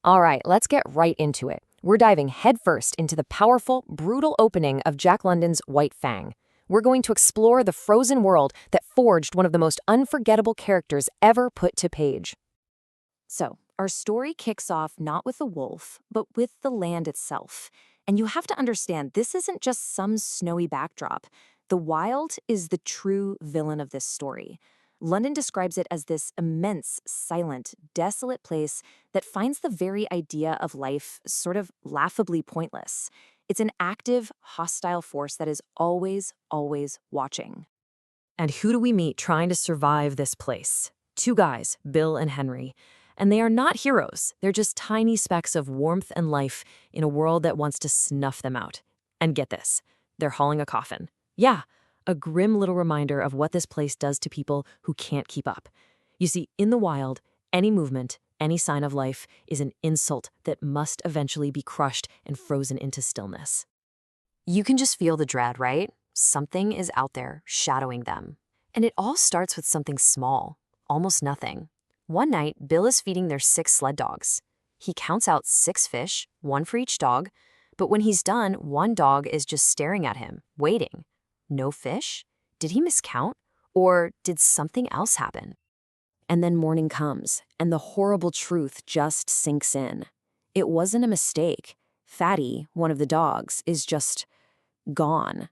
All right, let's get right into it. We're diving headfirst into the powerful, brutal opening of Jack London's White Fang. We're going to explore the frozen world that forged one of the most unforgettable characters ever put to page. So, our story kicks off not with the wolf, but with the land itself. And you have to understand, this isn't just some snowy backdrop. The wild is the true villain of this story. London describes it as this immense, silent, desolate place that finds the very idea of life sort of laughably pointless. It's an active, hostile force that is always, always watching. And who do we meet trying to survive this place? Two guys, Bill and Henry. And they are not heroes. They're just tiny specks of warmth and life in a world that wants to snuff them out. And get this, they're hauling a coffin. Yeah, a grim little reminder of what this place does to people who can't keep up. You see, in the wild, any movement, any sign of life is an insult that must eventually be crushed and frozen into stillness. You can just feel the dread, right? Something is out there, shadowing them. And it all starts with something small, almost nothing. One night, Bill is feeding their 6 sled dogs. He counts out 6 fish, 1 for each dog, but when he's done, one dog is just staring at him, waiting. No fish? Did he miscount? Or did something else happen? And then morning comes, and the horrible truth just sinks in. It wasn't a mistake. Fatty, one of the dogs, is just gone.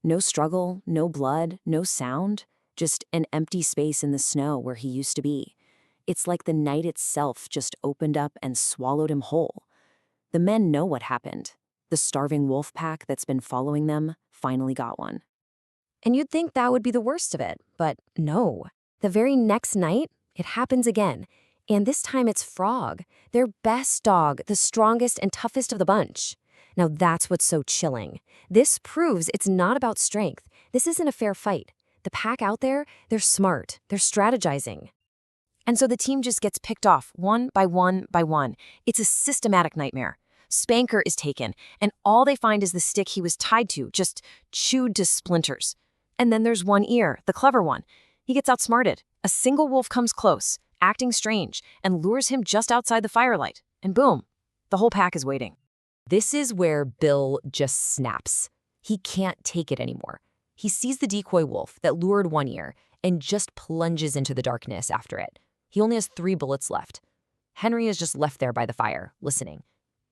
No struggle, no blood, no sound, just an empty space in the snow where he used to be. It's like the night itself just opened up and swallowed him whole. The men know what happened. The starving wolf pack that's been following them finally got one. And you'd think that would be the worst of it, but no. The very next night, it happens again. And this time it's Frog, their best dog, the strongest and toughest of the bunch. Now that's what's so chilling. This proves it's not about strength. This isn't a fair fight. The pack out there, they're smart, they're strategizing. And so the team just gets picked off, one by one by one. It's a systematic nightmare. Spanker is taken, and all they find is the stick he was tied to, just chewed to splinters. And then there's One Ear, the clever one. He gets outsmarted. A single wolf comes close, acting strange, and lures him just outside the firelight. And boom, the whole pack is waiting. This is where Bill just snaps. He can't take it anymore. He sees the decoy wolf that lured One Ear and just plunges into the darkness after it. He only has 3 bullets left. Henry is just left there by the fire, listening.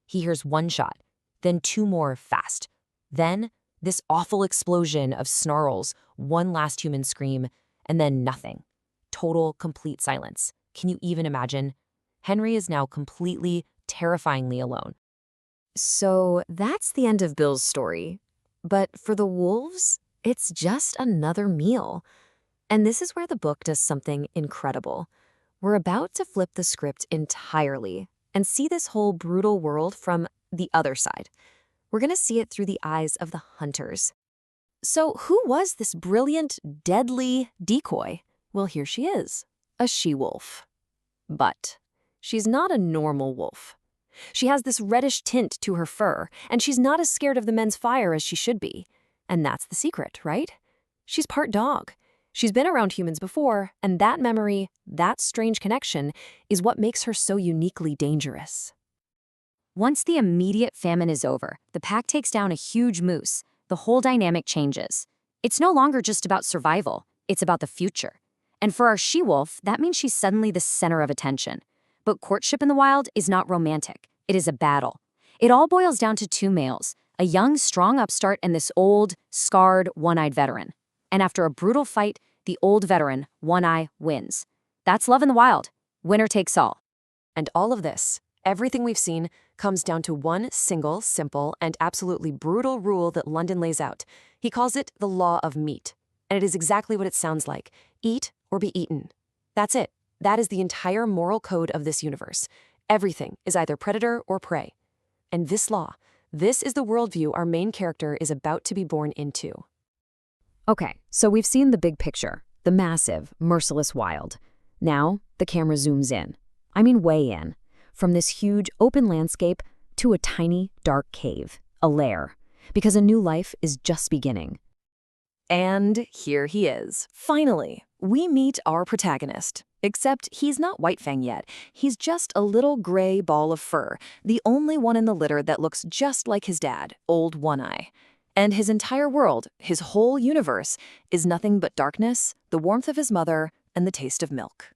He hears 1 shot, then 2 more fast. Then this awful explosion of snarls, 1 last human scream, and then nothing. Total, complete silence. Can you even imagine? Henry is now completely, terrifyingly alone. So that's the end of Bill's story. But for the wolves, it's just another meal. And this is where the book does something incredible. We're about to flip the script entirely and see this whole brutal world from the other side. We're going to see it through the eyes of the hunters. So who was this brilliant, deadly decoy? Well, here she is, a she-wolf. But she's not a normal wolf. She has this reddish tint to her fur, and she's not as scared of the men's fire as she should be. And that's the secret, right? She's part dog. She's been around humans before, and that memory, that strange connection, is what makes her so uniquely dangerous. Once the immediate famine is over, the pack takes down a huge moose. The whole dynamic changes. It's no longer just about survival, it's about the future. And for our she-wolf, that means she's suddenly the center of attention. But courtship in the wild is not romantic. It is a battle. It all boils down to 2 males, a young, strong upstart and this old, scarred, one-eyed veteran. And after a brutal fight, the old veteran, One Eye, wins. That's love in the wild. Winner takes all. And all of this, everything we've seen, comes down to one single, simple, and absolutely brutal rule that London lays out. He calls it the law of meat. And it is exactly what it sounds like. Eat or be eaten. That's it. That is the entire moral code of this universe. Everything is either predator or prey. And this law, this is the worldview our main character is about to be born into. Okay, so we've seen the big picture, the massive, merciless wild. Now, the camera zooms in. I mean way in. From this huge open landscape to a tiny, dark cave, a lair. Because a new life is just beginning. And here he is. Finally, we meet our protagonist. Except he's not White Fang yet. He's just a little gray ball of fur, the only one in the litter that looks just like his dad, Old One Eye. And his entire world, his whole universe, is nothing but darkness, the warmth of his mother, and the taste of milk.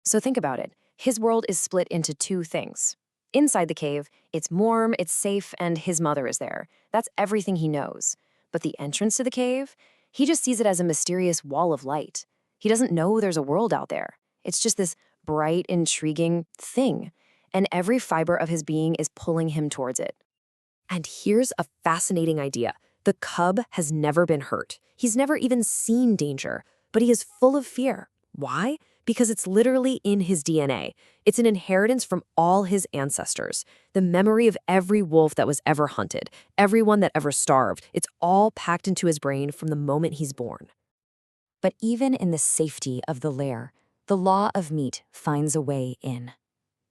So think about it. His world is split into two things. Inside the cave, it's warm, it's safe, and his mother is there. That's everything he knows. But the entrance to the cave, he just sees it as a mysterious wall of light. He doesn't know there's a world out there. It's just this bright, intriguing thing. And every fiber of his being is pulling him towards it. And here's a fascinating idea. The cub has never been hurt. He's never even seen danger, but he is full of fear. Why? Because it's literally in his DNA. It's an inheritance from all his ancestors. The memory of every wolf that was ever hunted, everyone that ever starved, it's all packed into his brain from the moment he's born. But even in the safety of the lair, the law of meat finds a way in.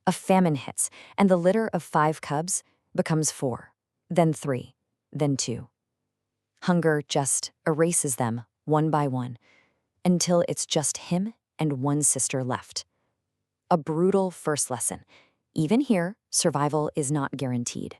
A famine hits, and the litter of 5 cubs becomes 4, then 3, then 2. Hunger just erases them one by one, until it's just him and one sister left. A brutal first lesson. Even here, survival is not guaranteed.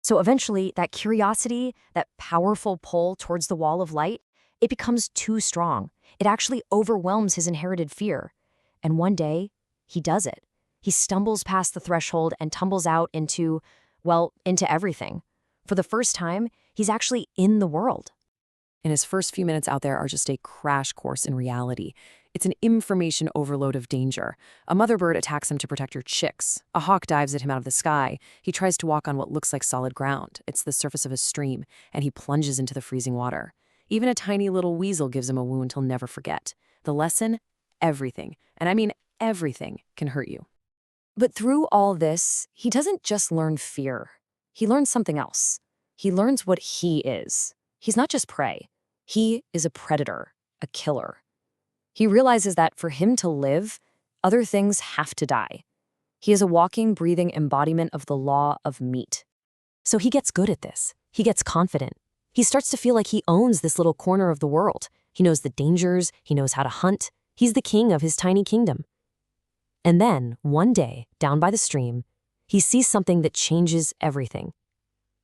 So eventually, that curiosity, that powerful pull towards the wall of light, it becomes too strong. It actually overwhelms his inherited fear. And one day, he does it. He stumbles past the threshold and tumbles out into everything. For the first time, he's actually in the world. And his first few minutes out there are just a crash course in reality. It's an information overload of danger. A mother bird attacks him to protect her chicks. A hawk dives at him out of the sky. He tries to walk on what looks like solid ground. It's the surface of a stream, and he plunges into the freezing water. Even a tiny little weasel gives him a wound he'll never forget. The lesson? Everything, and I mean everything, can hurt you. But through all this, he doesn't just learn fear. He learns something else. He learns what he is. He's not just prey. He is a predator, a killer. He realizes that for him to live, other things have to die. He is a walking, breathing embodiment of the law of meat. So he gets good at this. He gets confident. He starts to feel like he owns this little corner of the world. He knows the dangers. He knows how to hunt. He's the king of his tiny kingdom. And then, one day, down by the stream, he sees something that changes everything.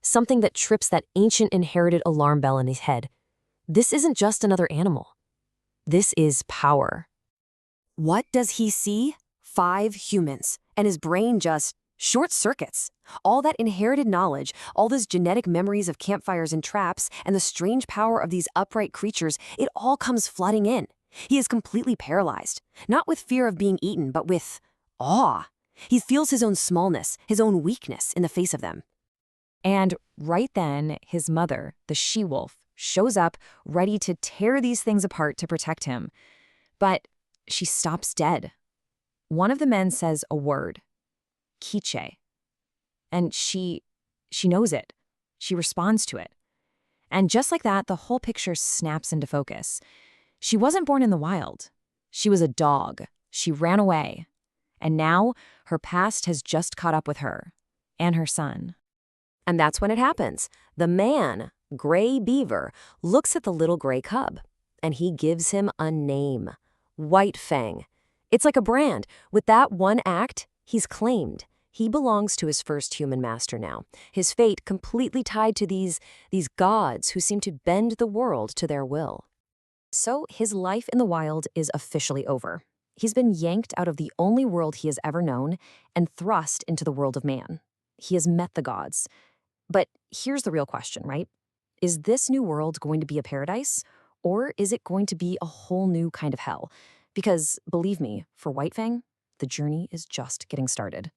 Something that trips that ancient inherited alarm bell in his head. This isn't just another animal. This is power. What does he see? 5 humans, and his brain just short circuits. All that inherited knowledge, all those genetic memories of campfires and traps, and the strange power of these upright creatures, it all comes flooding in. He is completely paralyzed, not with fear of being eaten, but with awe. He feels his own smallness, his own weakness in the face of them. And right then, his mother, the she-wolf, shows up, ready to tear these things apart to protect him. But she stops dead. One of the men says a word, Kiche. And she knows it. She responds to it. And just like that, the whole picture snaps into focus. She wasn't born in the wild. She was a dog. She ran away. And now, her past has just caught up with her and her son. And that's when it happens. The man, Gray Beaver, looks at the little gray cub, and he gives him a name, White Fang. It's like a brand. With that one act, he's claimed. He belongs to his first human master now, his fate completely tied to these gods who seem to bend the world to their will. So his life in the wild is officially over. He's been yanked out of the only world he has ever known and thrust into the world of man. He has met the gods. But here's the real question, right? Is this new world going to be a paradise, or is it going to be a whole new kind of hell? Because, believe me, for White Fang, the journey is just getting started.